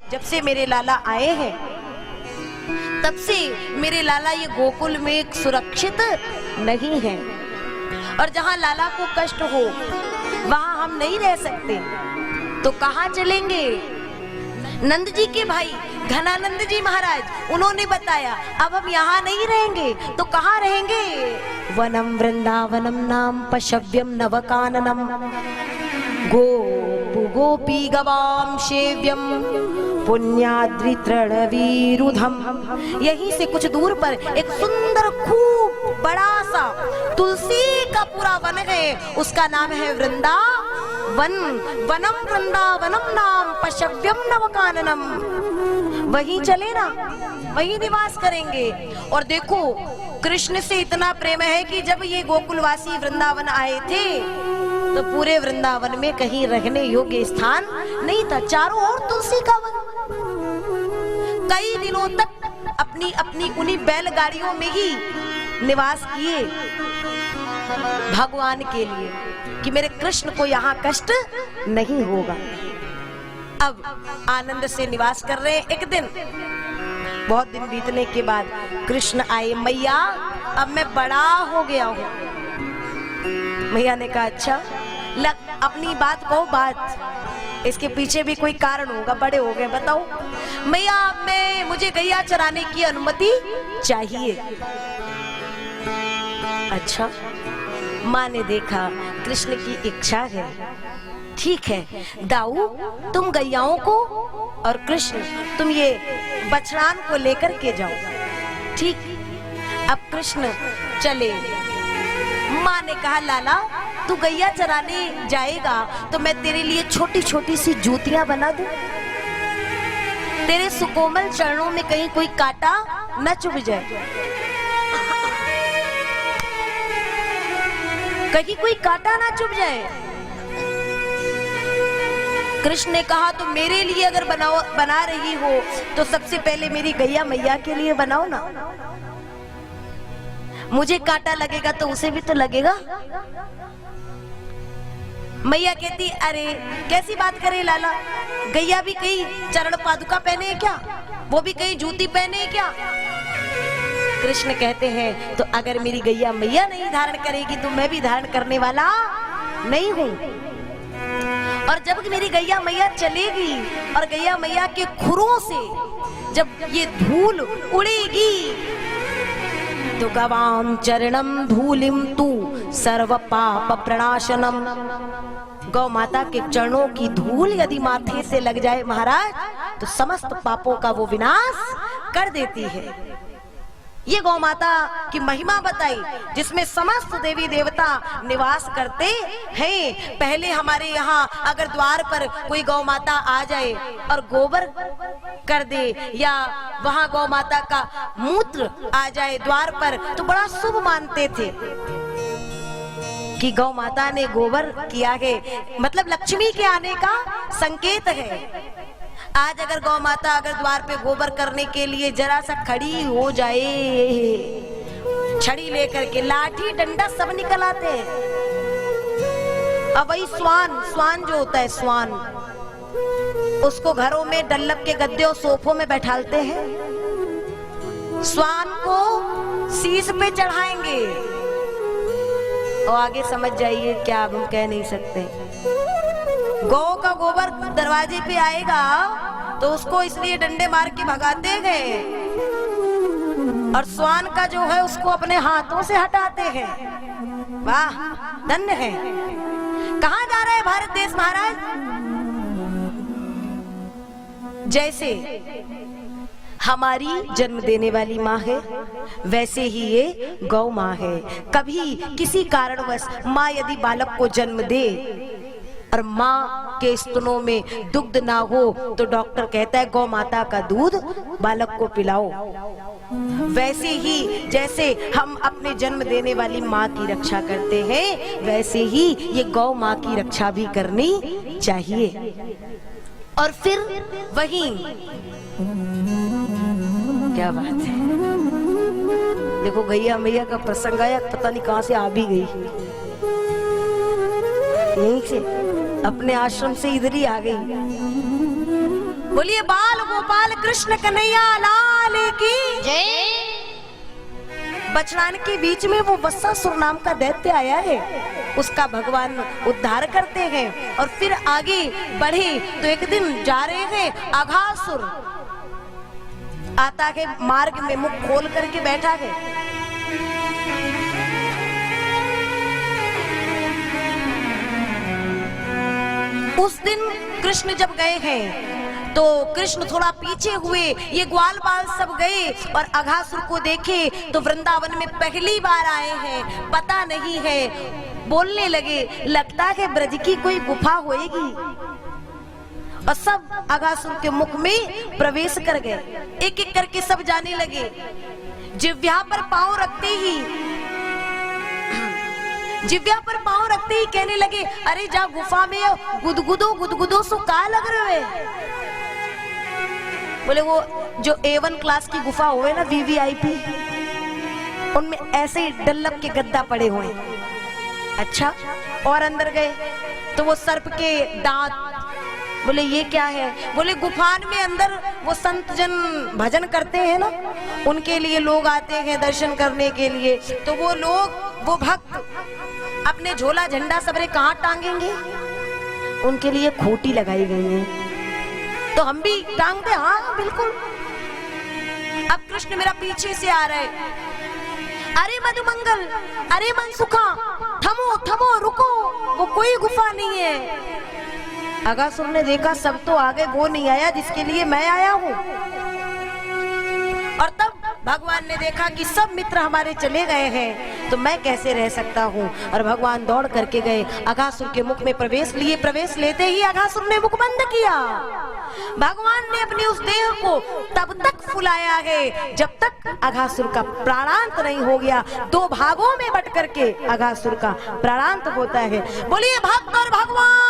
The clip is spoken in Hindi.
जब से मेरे लाला आए हैं तब से मेरे लाला ये गोकुल में सुरक्षित नहीं है, और जहाँ लाला को कष्ट हो वहाँ हम नहीं रह सकते, तो कहाँ चलेंगे? नंद जी के भाई घनानंद जी महाराज उन्होंने बताया अब हम यहाँ नहीं रहेंगे तो कहाँ रहेंगे? वनम वृंदावनम नाम पशव्यम नवकाननम गोपु गोपी गवाम सेव्यम पुण्याद्रि तृणवीरुधम। यहीं से कुछ दूर पर एक सुंदर खूब बड़ा सा तुलसी का पूरा वन है, उसका नाम है वृंदावन। वनम वृंदावनम नाम पशव्यम नवकाननम। वहीं चले ना, वहीं निवास करेंगे। और देखो कृष्ण से इतना प्रेम है कि जब ये गोकुलवासी वृंदावन आए थे तो पूरे वृंदावन में कहीं रहने योग्य स्थान नहीं था, चारों ओर तुलसी का वन। कई दिनों तक अपनी अपनी उन्हीं बैलगाड़ियों में ही निवास किए भगवान के लिए कि मेरे कृष्ण को यहाँ कष्ट नहीं होगा। अब आनंद से निवास कर रहे हैं। एक दिन बहुत दिन बीतने के बाद कृष्ण आए, मैया अब मैं बड़ा हो गया हूँ। मैया ने कहा अच्छा अपनी बात कहो, बात इसके पीछे भी कोई कारण होगा, बड़े हो गए बताओ। मैया मुझे गैया चराने की अनुमति चाहिए। अच्छा, माँ ने देखा कृष्ण की इच्छा है, ठीक है दाऊ तुम गैयाओं को और कृष्ण तुम ये बछड़ान को लेकर के जाओ। ठीक, अब कृष्ण चले। माँ ने कहा लाला तू गैया चराने जाएगा तो मैं तेरे लिए छोटी छोटी सी जूतियां बना दूं, तेरे सुकोमल चरणों में कहीं कोई कांटा न चुभ जाए, कहीं कोई कांटा ना चुभ जाए। कृष्ण ने कहा तो मेरे लिए अगर बना रही हो तो सबसे पहले मेरी गैया मैया के लिए बनाओ ना, मुझे कांटा लगेगा तो उसे भी तो लगेगा। मैया कहती अरे कैसी बात करे लाला, गैया भी कहीं चरण पादुका पहने है क्या, वो भी कहीं जूती पहने है क्या? कृष्ण कहते हैं तो अगर मेरी गैया मैया नहीं धारण करेगी तो मैं भी धारण करने वाला नहीं हूँ। और जब मेरी गैया मैया चलेगी और गैया मैया के खुरों से जब ये धूल उड़ेगी तो गवाम चरणम धूलिम तू सर्व पाप प्रणाशनम। गौ माता के चरणों की धूल यदि माथे से लग जाए महाराज तो समस्त पापों का वो विनाश कर देती है। ये गौ माता की महिमा बताई जिसमें समस्त देवी देवता निवास करते हैं। पहले हमारे यहाँ अगर द्वार पर कोई गौ माता आ जाए और गोबर कर दे या वहाँ गौ माता का मूत्र आ जाए द्वार पर तो बड़ा शुभ मानते थे कि गौ माता ने गोबर किया है, मतलब लक्ष्मी के आने का संकेत है। आज अगर गौ माता अगर द्वार पे गोबर करने के लिए जरा सा खड़ी हो जाए, छड़ी लेकर के लाठी डंडा सब निकल आते हैं। अब वही स्वान जो होता है स्वान, उसको घरों में डल्लप के गद्दे और सोफों में बैठालते हैं। स्वान को शीश पे चढ़ाएंगे और आगे समझ जाइए क्या अब हम कह नहीं सकते। गौ का गोबर दरवाजे पे आएगा तो उसको इसलिए डंडे मार के भगाते गए और स्वान का जो है उसको अपने हाथों से हटाते हैं। वाह धन्य है। कहाँ जा रहा है भारत देश महाराज? जैसे हमारी जन्म देने वाली माँ है वैसे ही ये गौ माँ है। कभी किसी कारणवश माँ यदि बालक को जन्म दे और माँ के स्तनों में दुग्ध ना हो तो डॉक्टर कहता है गौ माता का दूध बालक को पिलाओ। वैसे ही जैसे हम अपने जन्म देने वाली माँ की रक्षा करते हैं वैसे ही ये गौ माँ की रक्षा भी करनी चाहिए। और फिर वही क्या बात है, देखो गैया मैया का प्रसंग आया, पता नहीं कहां से आ भी गई, यहीं से अपने आश्रम से इधर ही आ गई। बोलिए बाल गोपाल कृष्ण कन्हैया लाल की जय। बचड़ान के बीच में वो वत्सासुर नाम का दैत्य आया है, उसका भगवान उद्धार करते हैं और फिर आगे बढ़े तो एक दिन जा रहे हैं, अघासुर आता है, मार्ग में मुख खोल करके बैठा है। उस दिन कृष्ण जब गए हैं तो कृष्ण थोड़ा पीछे हुए, ये ग्वाल बाल सब गए और अघासुर को देखे तो वृंदावन में पहली बार आए हैं, पता नहीं है, बोलने लगे लगता है ब्रज की कोई गुफा होएगी और सब अघासुर के मुख में प्रवेश कर गए। एक एक करके सब जाने लगे। जिह्वा पर पांव रखते ही कहने लगे अरे जा गुफा में गुदगुदो सो का लग रहे है। बोले वो जो A1 क्लास की गुफा हुए ना VVIP, उनमें ऐसे ही डल्लप के गद्दा पड़े हुए। अच्छा, और अंदर गए तो वो सर्प के दांत, बोले ये क्या है? बोले गुफान में अंदर वो संत जन भजन करते हैं ना, उनके लिए लोग आते हैं दर्शन करने के लिए, तो वो लोग, वो भक्त अपने झोला झंडा सबरे कहाँ टांगेंगे? उनके लिए खूंटी लगाई गई है, तो हम भी टांग दे। हाँ बिल्कुल। अब कृष्ण मेरा पीछे से आ रहे, अरे मधुमंगल, अरे मनसुखा, थमो थमो रुको, वो कोई गुफा नहीं है। अघासुर ने देखा सब तो आ गए, वो नहीं आया जिसके लिए मैं आया हूँ। और तब भगवान ने देखा कि सब मित्र हमारे चले गए हैं तो मैं कैसे रह सकता हूँ, और भगवान दौड़ करके गए, अघासुर के मुख में प्रवेश लिए। प्रवेश लेते ही अघासुर ने मुख बंद किया। भगवान ने अपनी उस देह को तब तक फुलाया है जब तक अघासुर का प्राणांत नहीं हो गया। दो भागों में बट करके अघासुर का प्राणांत होता है। बोलिए भक्त और भगवान